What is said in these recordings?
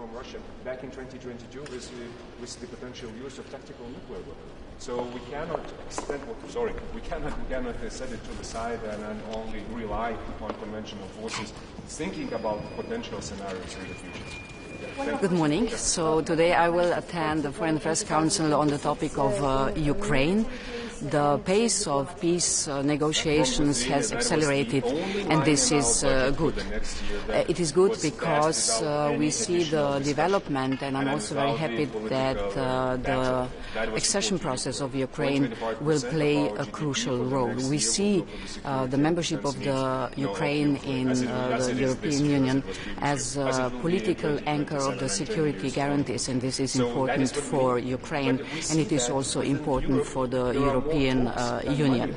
from Russia back in 2022 with the potential use of tactical nuclear weapons. So we cannot set it to the side and only rely on conventional forces, thinking about potential scenarios in the future. Good morning. So today I will attend the Foreign Affairs Council on the topic of Ukraine. The pace of peace negotiations has accelerated, and this is good. It is good because we see the development, and I'm also very happy that the accession process of Ukraine will play a crucial role. We see the membership of the Ukraine in the European Union as a political anchor of the security guarantees, and this is important for Ukraine, and it is also important for the European Union.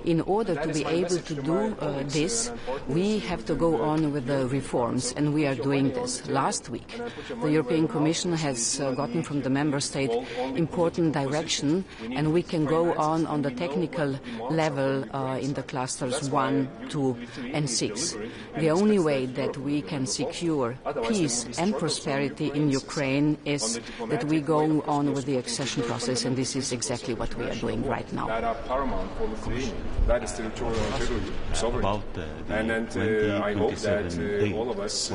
In order to be able to do this, we have to go on with the reforms, and we are doing this. Last week, the European Commission has gotten from the member state important direction, and we can go on the technical level in the clusters 1, 2, and 6. The only way that we can secure peace and prosperity in Ukraine is that we go on with the accession process, and this is exactly what we are doing right now. That are paramount for Lithuania. That is territorial integrity, sovereignty. And I hope that all of us,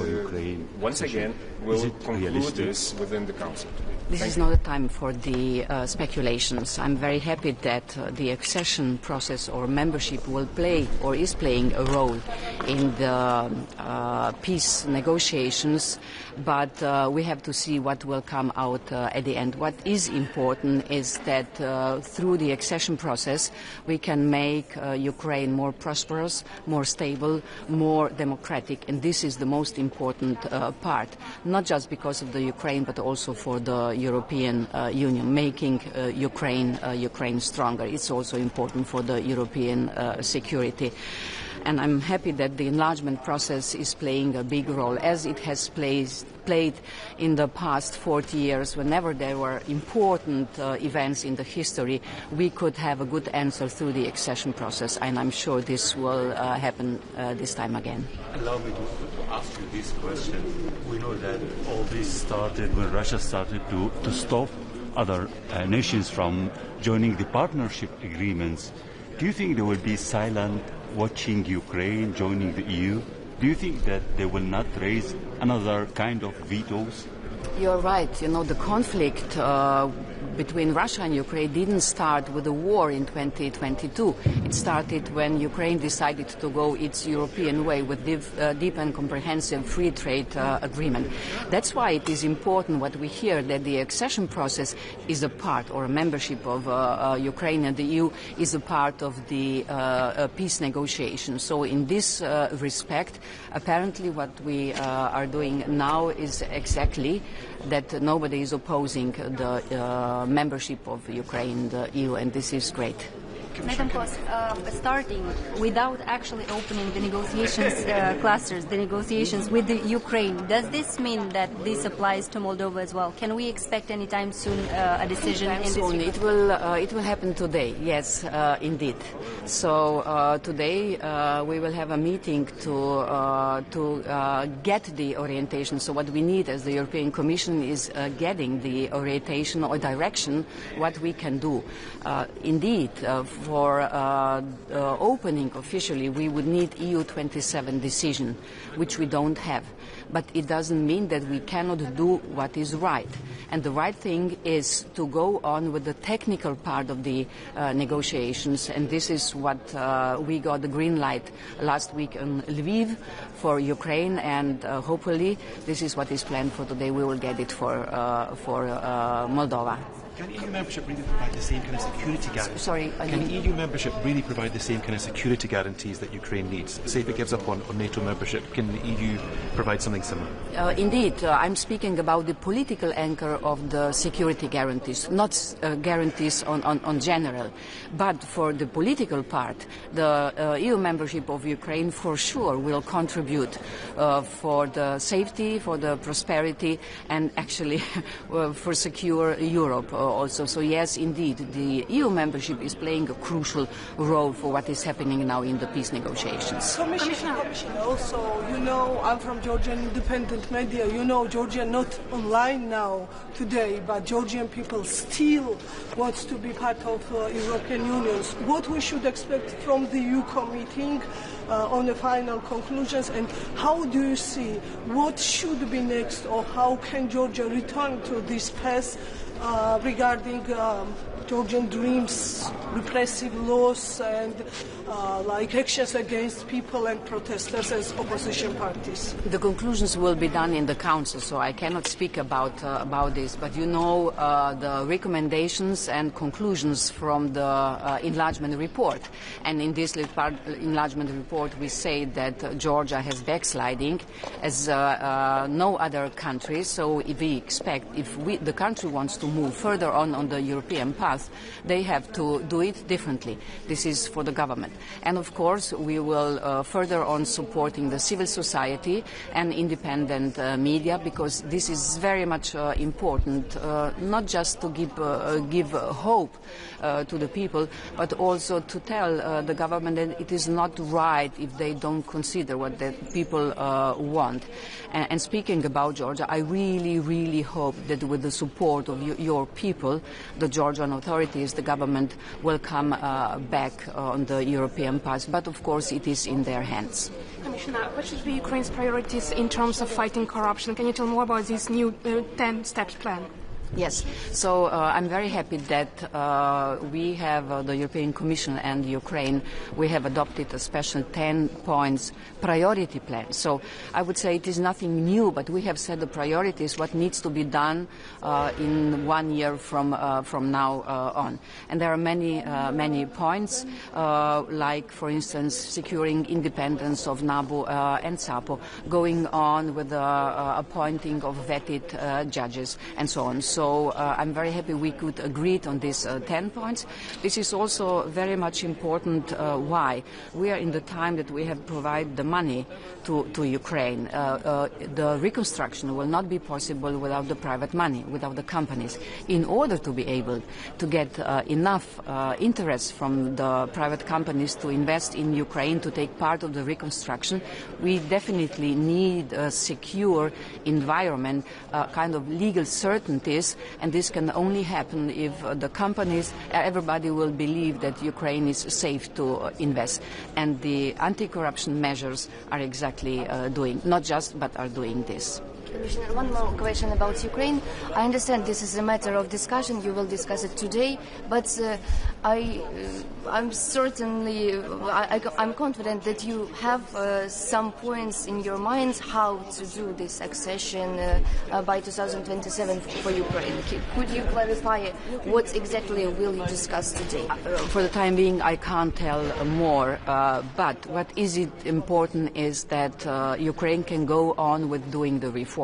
once again, will conclude this within the Council. This is not a time for the speculations. I'm very happy that the accession process or membership will play or is playing a role in the peace negotiations, but we have to see what will come out at the end. What is important is that through the accession process we can make Ukraine more prosperous, more stable, more democratic, and this is the most important part, not just because of the Ukraine but also for the European Union, making Ukraine stronger. It's also important for the European security. And I'm happy that the enlargement process is playing a big role, as it has played in the past 40 years. Whenever there were important events in the history, we could have a good answer through the accession process, and I'm sure this will happen this time again. Allow me to ask you this question. We know that all this started when Russia started to stop other nations from joining the partnership agreements. Do you think they will be silent watching Ukraine joining the EU? Do you think that they will not raise another kind of vetoes? You're right. You know, the conflict between Russia and Ukraine didn't start with the war in 2022. It started when Ukraine decided to go its European way with deep and comprehensive free trade agreement. That's why it is important what we hear, that the accession process is a part, or a membership of Ukraine and the EU is a part of the peace negotiations. So in this respect, apparently what we are doing now is exactly that nobody is opposing the membership of Ukraine in the EU, and this is great. Madam Kos, starting without actually opening the negotiations clusters, the negotiations with the Ukraine, does this mean that this applies to Moldova as well? Can we expect anytime soon a decision in this regard? It will happen today, yes, indeed. So today we will have a meeting to get the orientation. So what we need as the European Commission is getting the orientation or direction what we can do. Indeed, for opening officially, we would need EU27 decision, which we don't have. But it doesn't mean that we cannot do what is right. And the right thing is to go on with the technical part of the negotiations. And this is what we got the green light last week in Lviv for Ukraine. And hopefully this is what is planned for today. We will get it for Moldova. Can EU membership really provide the same kind of security guarantees? Sorry, can EU membership really provide the same kind of security guarantees that Ukraine needs? Say if it gives up on NATO membership, can the EU provide something similar? Indeed, I'm speaking about the political anchor of the security guarantees, not guarantees on general. But for the political part, the EU membership of Ukraine for sure will contribute for the safety, for the prosperity, and actually for secure Europe also. So yes, indeed, the EU membership is playing a crucial role for what is happening now in the peace negotiations. Commissioner, also, I'm from Georgian independent media. Georgia not online now today, but Georgian people still want to be part of European Union. What we should expect from the EU meeting on the final conclusions, and how do you see what should be next, or how can Georgia return to this path regarding Georgian dreams, repressive laws, and actions against people and protesters as opposition parties? The conclusions will be done in the Council, so I cannot speak about this. But the recommendations and conclusions from the enlargement report. And in this enlargement report, we say that Georgia has backsliding as no other country. So if the country wants to move further on the European path, they have to do it differently. This is for the government. And of course, we will further on supporting the civil society and independent media, because this is very much important, not just to give hope to the people, but also to tell the government that it is not right if they don't consider what the people want. And speaking about Georgia, I really, really hope that with the support of your people, the Georgian authorities, the government will come back on the European path. But of course, it is in their hands. Commissioner, what should be Ukraine's priorities in terms of fighting corruption? Can you tell more about this new 10-step plan? Yes, so I'm very happy that we have the European Commission and Ukraine. We have adopted a special 10 points priority plan. So I would say it is nothing new, but we have set the priorities, what needs to be done in 1 year from now on. And there are many points, like, for instance, securing independence of NABU and SAPO, going on with the appointing of vetted judges, and so on. So I'm very happy we could agree on these 10 points. This is also very much important. Why? We are in the time that we have provided the money to Ukraine. The reconstruction will not be possible without the private money, without the companies. In order to be able to get enough interest from the private companies to invest in Ukraine, to take part of the reconstruction, we definitely need a secure environment, kind of legal certainties, and this can only happen if the companies, everybody will believe that Ukraine is safe to invest. And the anti-corruption measures are exactly doing, not just, but are doing this. Commissioner, one more question about Ukraine. I understand this is a matter of discussion. You will discuss it today, but I'm confident that you have some points in your minds how to do this accession by 2027 for Ukraine. Could you clarify what exactly will you discuss today? For the time being, I can't tell more, but what is important is that Ukraine can go on with doing the reforms.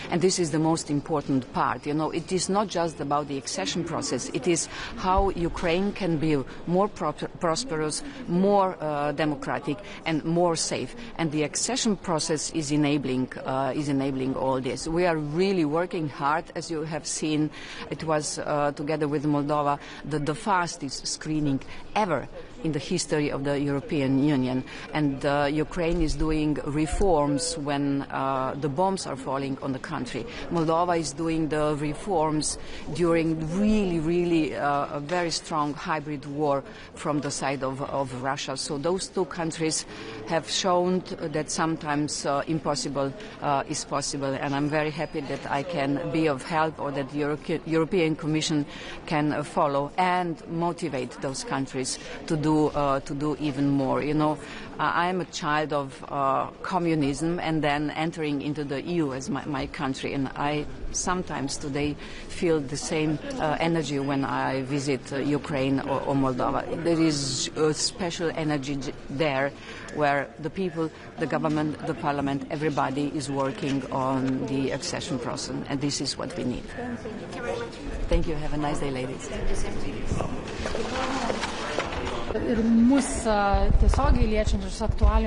And this is the most important part. It is not just about the accession process. It is how Ukraine can be more prosperous, more democratic, and more safe. And the accession process is enabling all this. We are really working hard. As you have seen, it was together with Moldova the fastest screening ever in the history of the European Union. And Ukraine is doing reforms when the bombs are falling on the country. Moldova is doing the reforms during really a very strong hybrid war from the side of Russia. So those two countries have shown that sometimes impossible is possible. And I'm very happy that I can be of help, or that the European Commission can follow and motivate those countries to do even more. I am a child of communism and then entering into the EU as my country, and I sometimes today feel the same energy when I visit Ukraine or Moldova. There is a special energy there where the people, the government, the parliament, everybody is working on the accession process, and this is what we need. Thank you very much. Thank you. Have a nice day, ladies. Ir mus tiesiogiai liečiančius aktualiai